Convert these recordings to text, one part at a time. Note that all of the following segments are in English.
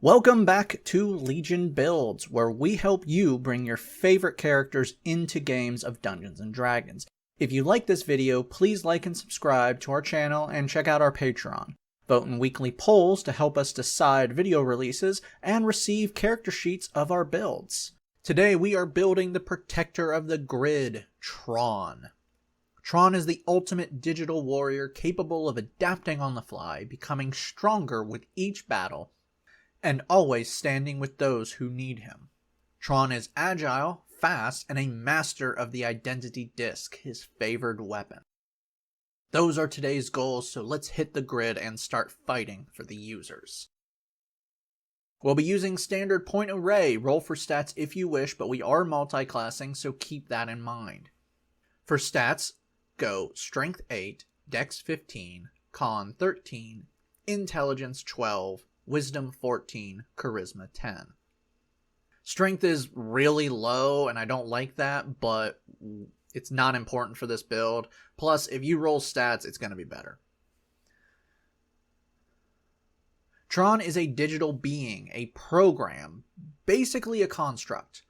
Welcome back to Legion Builds, where we help you bring your favorite characters into games of Dungeons & Dragons. If you like this video, please like and subscribe to our channel and check out our Patreon. Vote in weekly polls to help us decide video releases and receive character sheets of our builds. Today we are building the Protector of the Grid, Tron. Tron is the ultimate digital warrior capable of adapting on the fly, becoming stronger with each battle, and always standing with those who need him. Tron is agile, fast, and a master of the identity disc, his favored weapon. Those are today's goals, so let's hit the grid and start fighting for the users. We'll be using standard point array, roll for stats if you wish, but we are multi-classing, so keep that in mind. For stats, go Strength 8, Dex 15, Con 13, Intelligence 12, Wisdom 14, Charisma 10. Strength is really low, and I don't like that, but it's not important for this build. Plus, if you roll stats, it's going to be better. Tron is a digital being, a program, basically a construct.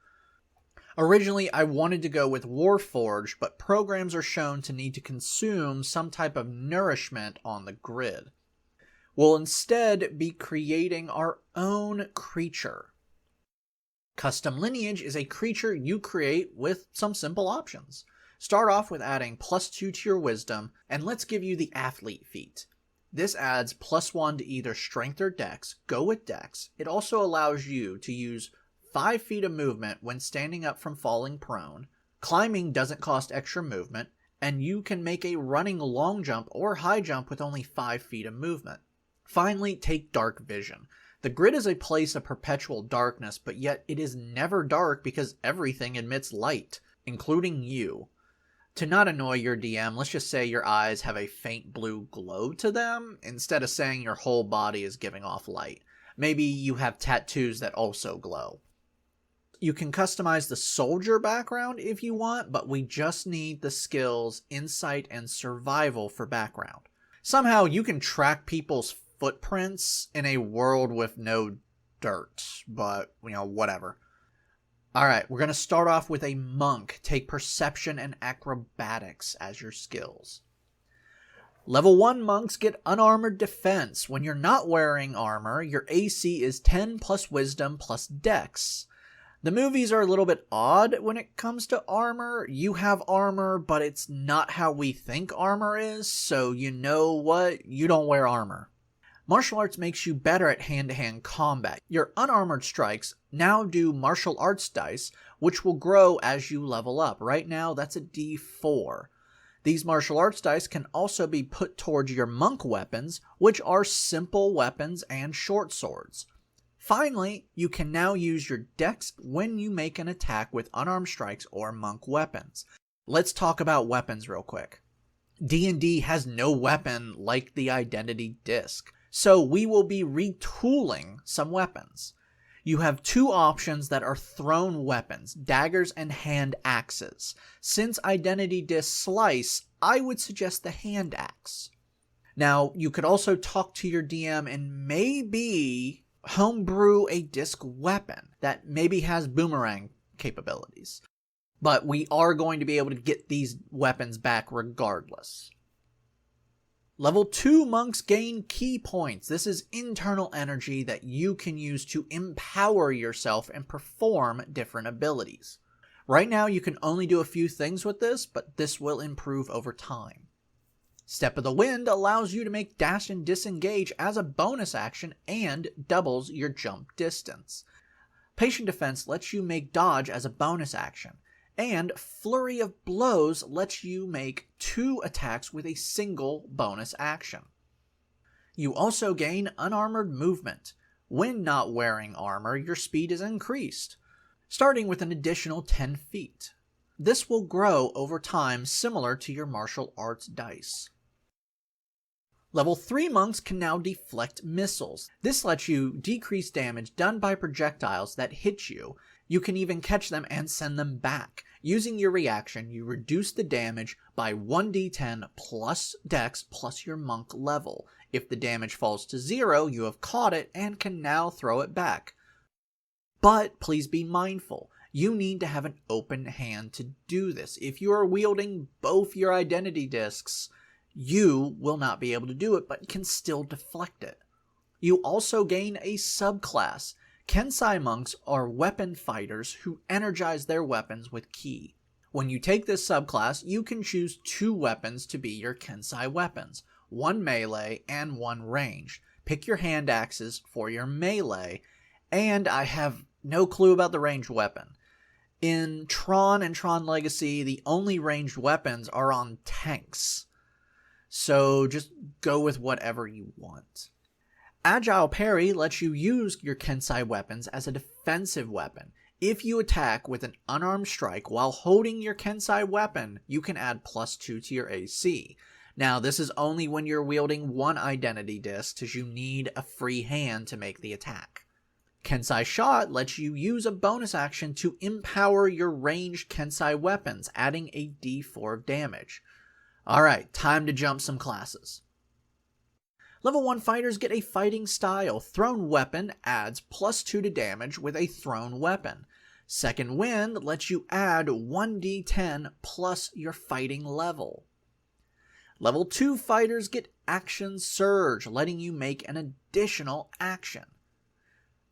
Originally, I wanted to go with Warforged, but programs are shown to need to consume some type of nourishment on the grid. We'll instead be creating our own creature. Custom Lineage is a creature you create with some simple options. Start off with adding +2 to your Wisdom, and let's give you the Athlete feat. This adds +1 to either Strength or Dex. Go with Dex. It also allows you to use 5 feet of movement when standing up from falling prone. Climbing doesn't cost extra movement, and you can make a running long jump or high jump with only 5 feet of movement. Finally, take Dark Vision. The grid is a place of perpetual darkness, but yet it is never dark because everything emits light, including you. To not annoy your DM, let's just say your eyes have a faint blue glow to them, instead of saying your whole body is giving off light. Maybe you have tattoos that also glow. You can customize the soldier background if you want, but we just need the skills Insight and Survival for background. Somehow you can track people's footprints in a world with no dirt, but, whatever. Alright, we're going to start off with a monk. Take Perception and Acrobatics as your skills. Level 1 monks get Unarmored Defense. When you're not wearing armor, your AC is 10 plus Wisdom plus Dex. The movies are a little bit odd when it comes to armor. You have armor, but it's not how we think armor is, so you know what? You don't wear armor. Martial arts makes you better at hand-to-hand combat. Your unarmored strikes now do martial arts dice, which will grow as you level up. Right now, that's a D4. These martial arts dice can also be put towards your monk weapons, which are simple weapons and short swords. Finally, you can now use your Dex when you make an attack with unarmed strikes or monk weapons. Let's talk about weapons real quick. D&D has no weapon like the identity disc, so we will be retooling some weapons. You have two options that are thrown weapons, daggers and hand axes. Since identity disc slice, I would suggest the hand axe. Now, you could also talk to your DM and maybe homebrew a disc weapon that maybe has boomerang capabilities. But we are going to be able to get these weapons back regardless. Level 2 monks gain key points. This is internal energy that you can use to empower yourself and perform different abilities. Right now you can only do a few things with this, but this will improve over time. Step of the Wind allows you to make dash and disengage as a bonus action and doubles your jump distance. Patient Defense lets you make dodge as a bonus action, and Flurry of Blows lets you make 2 attacks with a single bonus action. You also gain unarmored movement. When not wearing armor, your speed is increased, starting with an additional 10 feet. This will grow over time, similar to your martial arts dice. Level 3 monks can now deflect missiles. This lets you decrease damage done by projectiles that hit you. You can even catch them and send them back. Using your reaction, you reduce the damage by 1d10 plus Dex plus your monk level. If the damage falls to 0, you have caught it and can now throw it back. But please be mindful, you need to have an open hand to do this. If you are wielding both your identity discs, you will not be able to do it, but can still deflect it. You also gain a subclass. Kensai monks are weapon fighters who energize their weapons with ki. When you take this subclass, you can choose 2 weapons to be your Kensai weapons, 1 melee and 1 ranged. Pick your hand axes for your melee, and I have no clue about the ranged weapon. In Tron and Tron Legacy, the only ranged weapons are on tanks, so just go with whatever you want. Agile Parry lets you use your Kensai weapons as a defensive weapon. If you attack with an unarmed strike while holding your Kensai weapon, you can add +2 to your AC. Now, this is only when you're wielding 1 identity disc, as you need a free hand to make the attack. Kensai Shot lets you use a bonus action to empower your ranged Kensai weapons, adding a d4 of damage. Alright, time to jump some classes. Level 1 fighters get a fighting style. Thrown weapon adds +2 to damage with a thrown weapon. Second Wind lets you add 1d10 plus your fighting level. Level 2 fighters get Action Surge, letting you make an additional action.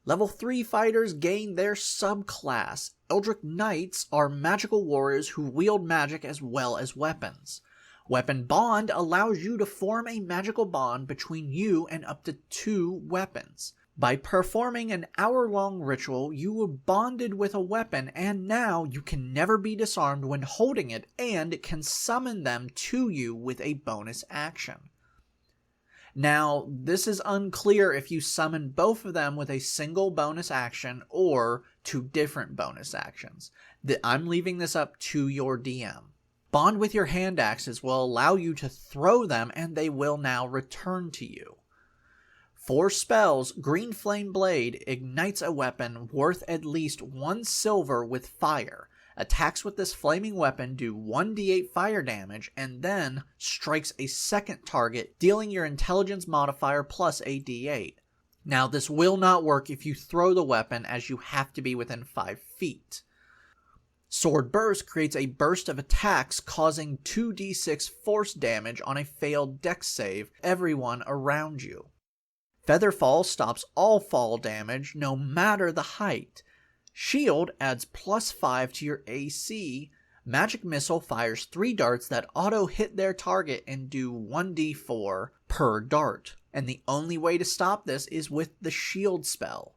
Level 3 fighters gain their subclass. Eldritch Knights are magical warriors who wield magic as well as weapons. Weapon Bond allows you to form a magical bond between you and up to 2 weapons. By performing an hour-long ritual, you were bonded with a weapon, and now you can never be disarmed when holding it and can summon them to you with a bonus action. Now, this is unclear if you summon both of them with a single bonus action or 2 different bonus actions. I'm leaving this up to your DM. Bond with your hand axes will allow you to throw them, and they will now return to you. For spells, Green Flame Blade ignites a weapon worth at least 1 silver with fire. Attacks with this flaming weapon do 1d8 fire damage and then strikes a second target, dealing your intelligence modifier plus a d8. Now, this will not work if you throw the weapon, as you have to be within 5 feet. Sword Burst creates a burst of attacks, causing 2d6 force damage on a failed dex save everyone around you. Featherfall stops all fall damage, no matter the height. Shield adds +5 to your AC. Magic Missile fires 3 darts that auto-hit their target and do 1d4 per dart. And the only way to stop this is with the Shield spell.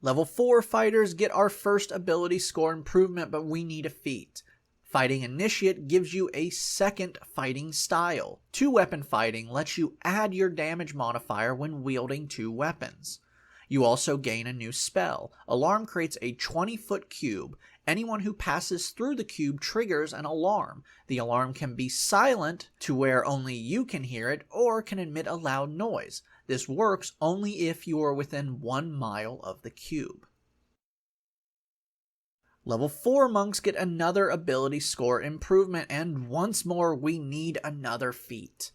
Level 4 fighters get our first ability score improvement, but we need a feat. Fighting Initiate gives you a second fighting style. 2-weapon fighting lets you add your damage modifier when wielding 2 weapons. You also gain a new spell. Alarm creates a 20-foot cube. Anyone who passes through the cube triggers an alarm. The alarm can be silent to where only you can hear it, or can emit a loud noise. This works only if you are within 1 mile of the cube. Level 4 monks get another ability score improvement, and once more we need another feat.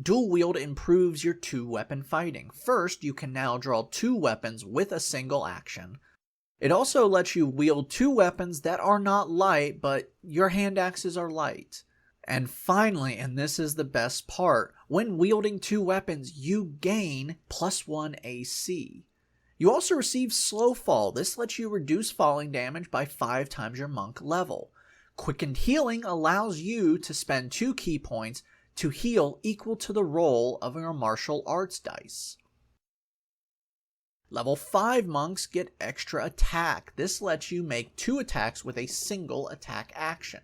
Dual Wield improves your 2-weapon fighting. First, you can now draw 2 weapons with a single action. It also lets you wield 2 weapons that are not light, but your hand axes are light. And finally, and this is the best part, when wielding 2 weapons, you gain +1 AC. You also receive Slow Fall. This lets you reduce falling damage by 5 times your monk level. Quickened Healing allows you to spend 2 key points to heal equal to the roll of your martial arts dice. Level 5 monks get Extra Attack. This lets you make 2 attacks with a single attack action.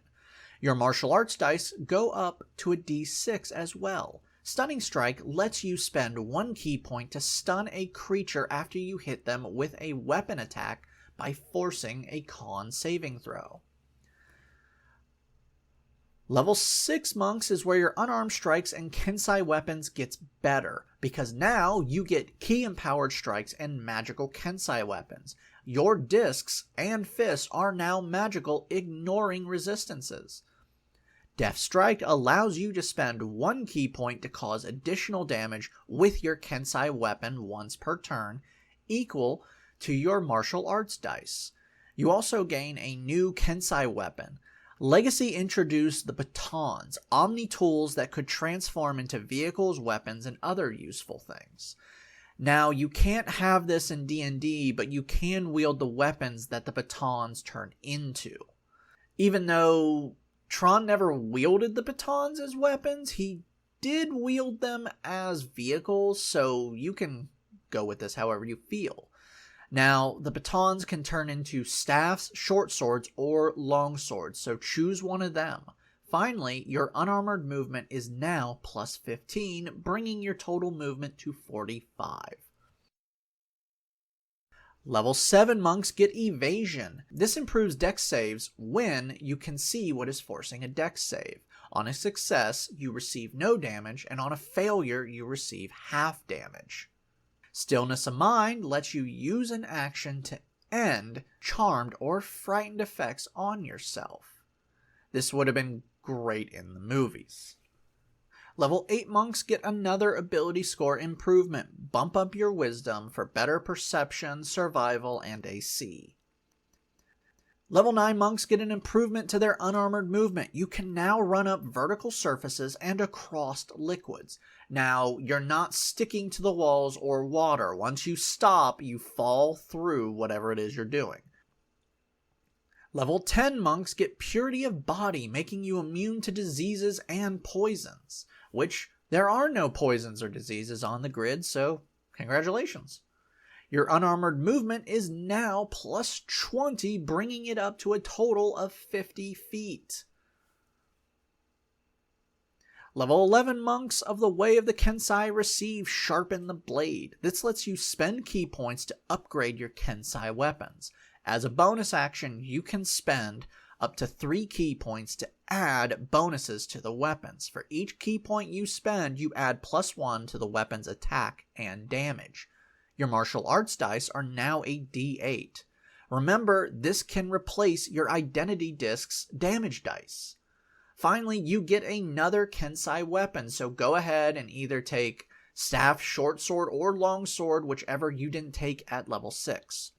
Your martial arts dice go up to a d6 as well. Stunning Strike lets you spend 1 key point to stun a creature after you hit them with a weapon attack by forcing a con saving throw. Level 6 monks is where your unarmed strikes and Kensai weapons gets better, because now you get ki-empowered strikes and magical Kensai weapons. Your discs and fists are now magical, ignoring resistances. Death Strike allows you to spend 1 key point to cause additional damage with your Kensei weapon once per turn, equal to your martial arts dice. You also gain a new Kensei weapon. Legacy introduced the batons, omni-tools that could transform into vehicles, weapons, and other useful things. Now, you can't have this in D&D, but you can wield the weapons that the batons turn into. Even though Tron never wielded the batons as weapons, he did wield them as vehicles, so you can go with this however you feel. Now, the batons can turn into staffs, short swords, or long swords, so choose one of them. Finally, your unarmored movement is now plus 15, bringing your total movement to 45. Level 7 monks get evasion. This improves dex saves when you can see what is forcing a dex save. On a success, you receive no damage, and on a failure, you receive half damage. Stillness of Mind lets you use an action to end charmed or frightened effects on yourself. This would have been great in the movies. Level 8 monks get another ability score improvement. Bump up your wisdom for better perception, survival, and AC. Level 9 monks get an improvement to their unarmored movement. You can now run up vertical surfaces and across liquids. Now, you're not sticking to the walls or water. Once you stop, you fall through whatever it is you're doing. Level 10 monks get Purity of Body, making you immune to diseases and poisons, which there are no poisons or diseases on the grid, so congratulations. Your unarmored movement is now plus 20, bringing it up to a total of 50 feet. Level 11 monks of the Way of the Kensei receive Sharpen the Blade. This lets you spend key points to upgrade your Kensei weapons. As a bonus action, you can spend up to 3 key points to add bonuses to the weapons. For each key point you spend, you add plus 1 to the weapon's attack and damage. Your martial arts dice are now a D8. Remember, this can replace your identity disc's damage dice. Finally, you get another Kensei weapon, so go ahead and either take staff, short sword, or long sword, whichever you didn't take at level 6.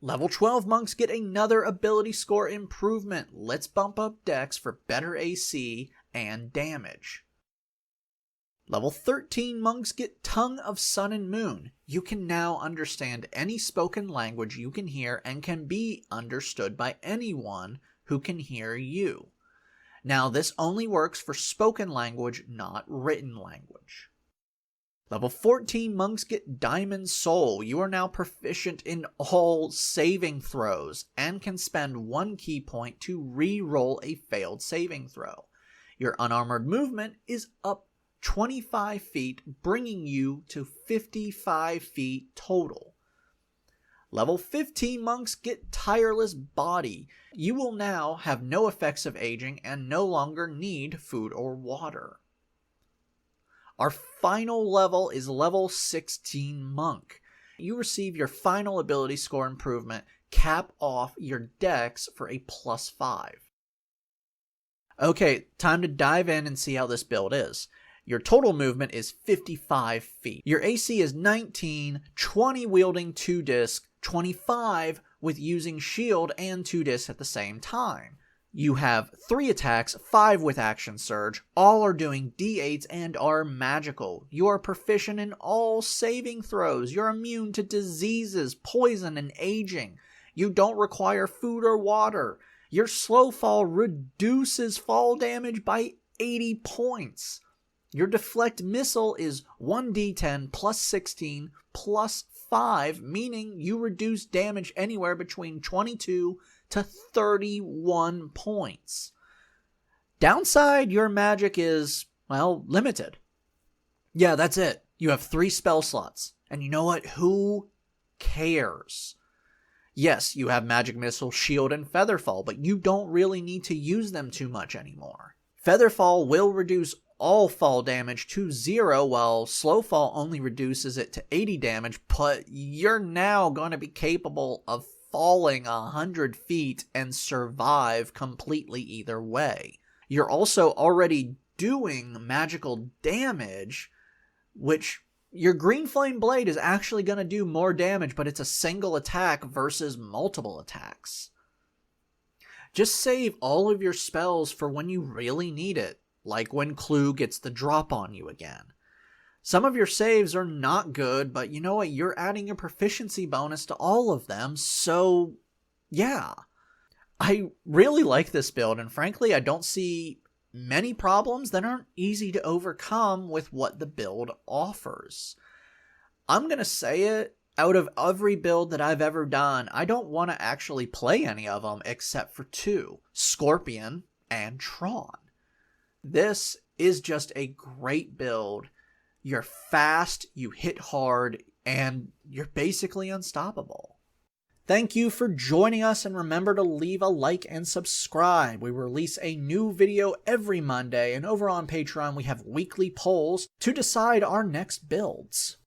Level 12 monks get another ability score improvement. Let's bump up dex for better AC and damage. Level 13 monks get Tongue of Sun and Moon. You can now understand any spoken language you can hear and can be understood by anyone who can hear you. Now, this only works for spoken language, not written language. Level 14 monks get Diamond Soul. You are now proficient in all saving throws and can spend 1 key point to re-roll a failed saving throw. Your unarmored movement is up 25 feet, bringing you to 55 feet total. Level 15 monks get Tireless Body. You will now have no effects of aging and no longer need food or water. Our final level is level 16 monk. You receive your final ability score improvement, cap off your dex for a plus 5. Okay, time to dive in and see how this build is. Your total movement is 55 feet. Your AC is 19, 20 wielding 2 discs, 25 with using shield and 2 discs at the same time. You have 3 attacks, 5 with action surge. All are doing D8s and are magical. You are proficient in all saving throws. You're immune to diseases, poison, and aging. You don't require food or water. Your slow fall reduces fall damage by 80 points. Your deflect missile is 1d10 plus 16 plus 5, meaning you reduce damage anywhere between 22 to 31 points. Downside, your magic is, well, limited. Yeah, that's it. You have 3 spell slots. And you know what? Who cares? Yes, you have Magic Missile, Shield, and Featherfall, but you don't really need to use them too much anymore. Featherfall will reduce all fall damage to 0, while slow fall only reduces it to 80 damage, but you're now going to be capable of falling 100 feet and survive completely either way. You're also already doing magical damage, which your Green Flame Blade is actually going to do more damage, but it's a single attack versus multiple attacks. Just save all of your spells for when you really need it, like when Clue gets the drop on you again. Some of your saves are not good, but you know what? You're adding a proficiency bonus to all of them, so yeah. I really like this build, and frankly, I don't see many problems that aren't easy to overcome with what the build offers. I'm going to say it, out of every build that I've ever done, I don't want to actually play any of them except for two, Scorpion and Tron. This is just a great build. You're fast, you hit hard, and you're basically unstoppable. Thank you for joining us, and remember to leave a like and subscribe. We release a new video every Monday, and over on Patreon we have weekly polls to decide our next builds.